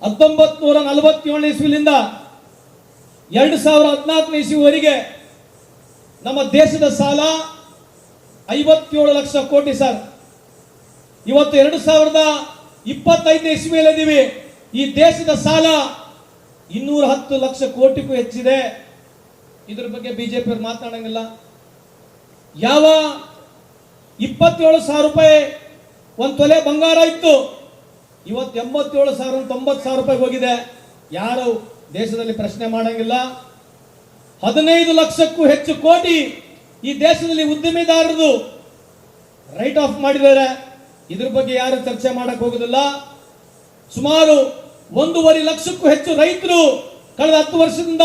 1947 ಇಸ್ವಿಲಿಂದ 2014 ಇಸ್ವಿವರೆಗೆ ನಮ್ಮ ದೇಶದ ಸಾಲ 57 ಲಕ್ಷ ಕೋಟಿ ಸರ್. ಇವತ್ತು 2025 ಇಸ್ವಿಯಲ್ಲಿದ್ದೀವಿ. ಈ ದೇಶದ ಸಾಲ 210 ಲಕ್ಷ ಕೋಟಿಗೂ ಹೆಚ್ಚಿದೆ. ಇದ್ರ ಬಗ್ಗೆ ಬಿಜೆಪಿ ಅವರು ಮಾತನಾಡಂಗಿಲ್ಲ. ಯಾವ 27,000 ರೂಪಾಯಿ ಒಂದು ತೊಲೆ ಬಂಗಾರ ಇತ್ತು, ಇವತ್ತು 87,000 90,000 ರೂಪಾಯಿ ಹೋಗಿದೆ. ಯಾರು ದೇಶದಲ್ಲಿ ಪ್ರಶ್ನೆ ಮಾಡಂಗಿಲ್ಲ. 15 ಲಕ್ಷಕ್ಕೂ ಹೆಚ್ಚು ಕೋಟಿ ಈ ದೇಶದಲ್ಲಿ ಉದ್ಯಮಿದಾರರು ರೈಟ್ ಆಫ್ ಮಾಡಿದ್ದಾರೆ. ಇದ್ರ ಬಗ್ಗೆ ಯಾರು ಚರ್ಚೆ ಮಾಡಕ್ ಹೋಗುದಿಲ್ಲ. ಸುಮಾರು 1.5 ಲಕ್ಷಕ್ಕೂ ಹೆಚ್ಚು ರೈತರು ಕಳೆದ 10 ವರ್ಷದಿಂದ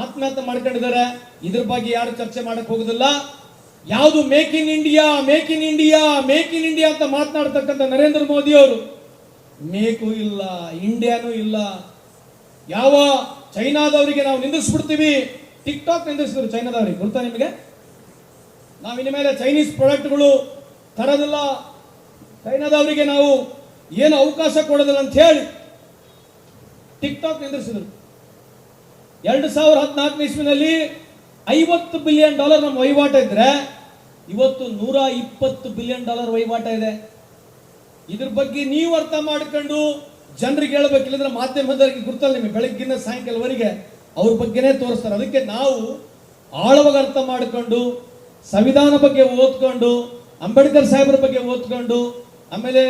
ಆತ್ಮಹತ್ಯೆ ಮಾಡ್ಕೊಂಡಿದ್ದಾರೆ. ಇದ್ರ ಬಗ್ಗೆ ಯಾರು ಚರ್ಚೆ ಮಾಡಕ್ ಹೋಗುದಿಲ್ಲ. ಯಾವುದು make in India make in India make in India ಅಂತ ಮಾತನಾಡ್ತಕ್ಕಂಥ ನರೇಂದ್ರ ಮೋದಿ ಅವರು ಮೇಕು ಇಲ್ಲ, ಇಂಡಿಯಾನೂ ಇಲ್ಲ. ಯಾವ ಚೈನಾದವರಿಗೆ ನಾವು ನಿಂದಿಸ್ಬಿಡ್ತೀವಿ, ಟಿಕ್ ಟಾಕ್ ನಿಂದಿಸಿದ್ರು ಚೈನಾದವರಿಗೆ, ಗೊತ್ತಾ ನಿಮಗೆ? ನಾವು ಇನ್ನು ಮೇಲೆ ಚೈನೀಸ್ ಪ್ರಾಡಕ್ಟ್ಗಳು ತರೋದಿಲ್ಲ, ಚೈನಾದವರಿಗೆ ನಾವು ಏನು ಅವಕಾಶ ಕೊಡೋದಿಲ್ಲ ಅಂತ ಹೇಳಿ ಟಿಕ್ ಟಾಕ್ ನಿಂದಿಸಿದ್ರು. 2014 ಇಸ್ವಿನಲ್ಲಿ $50 ಬಿಲಿಯನ್ ನಮ್ಮ ವಹಿವಾಟ ಇದ್ರೆ ಇವತ್ತು $120 ಬಿಲಿಯನ್ ವಹಿವಾಟ ಇದೆ. ಇದ್ರ ಬಗ್ಗೆ ನೀವು ಅರ್ಥ ಮಾಡ್ಕೊಂಡು ಜನರಿಗೆ ಹೇಳ್ಬೇಕಿಲ್ಲಂದ್ರೆ ಮಾಧ್ಯಮದವರಿಗೆ ಗುರ್ತಲ್ಲ, ನಿಮಗೆ ಬೆಳಗ್ಗಿನ ಸಾಯಂಕಾಲವರೆಗೆ ಅವ್ರ ಬಗ್ಗೆನೇ ತೋರಿಸ್ತಾರೆ. ಅದಕ್ಕೆ ನಾವು ಆಳವಾಗಿ ಅರ್ಥ ಮಾಡಿಕೊಂಡು ಸಂವಿಧಾನ ಬಗ್ಗೆ ಓದ್ಕೊಂಡು ಅಂಬೇಡ್ಕರ್ ಸಾಹೇಬರ ಬಗ್ಗೆ ಓದ್ಕೊಂಡು ಆಮೇಲೆ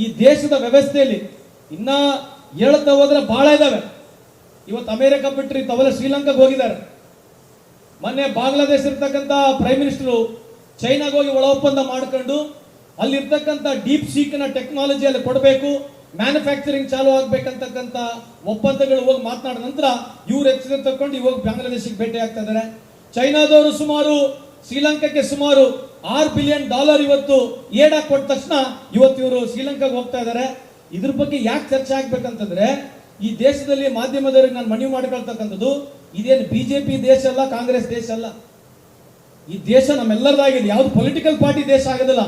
ಈ ದೇಶದ ವ್ಯವಸ್ಥೆಯಲ್ಲಿ ಇನ್ನ ಹೇಳ್ತಾ ಹೋದ್ರೆ ಬಹಳ ಇದಾವೆ. ಇವತ್ತು ಅಮೆರಿಕ ಬಿಟ್ಟರೆ ತಾವೆಲ್ಲ ಶ್ರೀಲಂಕಾಗೆ ಹೋಗಿದ್ದಾರೆ. ಮೊನ್ನೆ ಬಾಂಗ್ಲಾದೇಶ ಇರ್ತಕ್ಕಂಥ ಪ್ರೈಮ್ ಮಿನಿಸ್ಟರು ಚೈನಾಗೆ ಹೋಗಿ ಒಳ ಒಪ್ಪಂದ ಮಾಡ್ಕೊಂಡು ಅಲ್ಲಿರ್ತಕ್ಕಂಥ ಡೀಪ್ ಸೀಕ್ನ ಟೆಕ್ನಾಲಜಿ ಅಲ್ಲಿ ಕೊಡಬೇಕು, ಮ್ಯಾನುಫ್ಯಾಕ್ಚರಿಂಗ್ ಚಾಲು ಆಗ್ಬೇಕಂತಕ್ಕಂಥ ಒಪ್ಪಂದಗಳು ಹೋಗಿ ಮಾತನಾಡಿದ ನಂತರ ಇವ್ರು ಎಚ್ಚರಿಕೆ ತಗೊಂಡು ಇವಾಗ ಬಾಂಗ್ಲಾದೇಶಕ್ಕೆ ಭೇಟಿ ಆಗ್ತಾ ಇದ್ದಾರೆ. ಚೈನಾದವರು ಸುಮಾರು ಶ್ರೀಲಂಕಾಕ್ಕೆ ಸುಮಾರು $6 ಬಿಲಿಯನ್ ಇವತ್ತು ಏಡಾ ಕೊಟ್ಟ ತಕ್ಷಣ ಇವತ್ತು ಇವರು ಶ್ರೀಲಂಕಾಗೆ ಹೋಗ್ತಾ ಇದ್ದಾರೆ. ಇದ್ರ ಬಗ್ಗೆ ಯಾಕೆ ಚರ್ಚೆ ಆಗ್ಬೇಕಂತಂದ್ರೆ ಈ ದೇಶದಲ್ಲಿ ಮಾಧ್ಯಮದವರಿಗೆ ನಾನು ಮನವಿ ಮಾಡಿಕೊಳ್ತಕ್ಕಂಥದ್ದು, ಇದೇನು ಬಿಜೆಪಿ ದೇಶ ಅಲ್ಲ, ಕಾಂಗ್ರೆಸ್ ದೇಶ ಅಲ್ಲ. ಈ ದೇಶ ನಮ್ಮೆಲ್ಲರದಾಗಿದೆ, ಯಾವ್ದು ಪೊಲಿಟಿಕಲ್ ಪಾರ್ಟಿ ದೇಶ ಆಗೋದಿಲ್ಲ.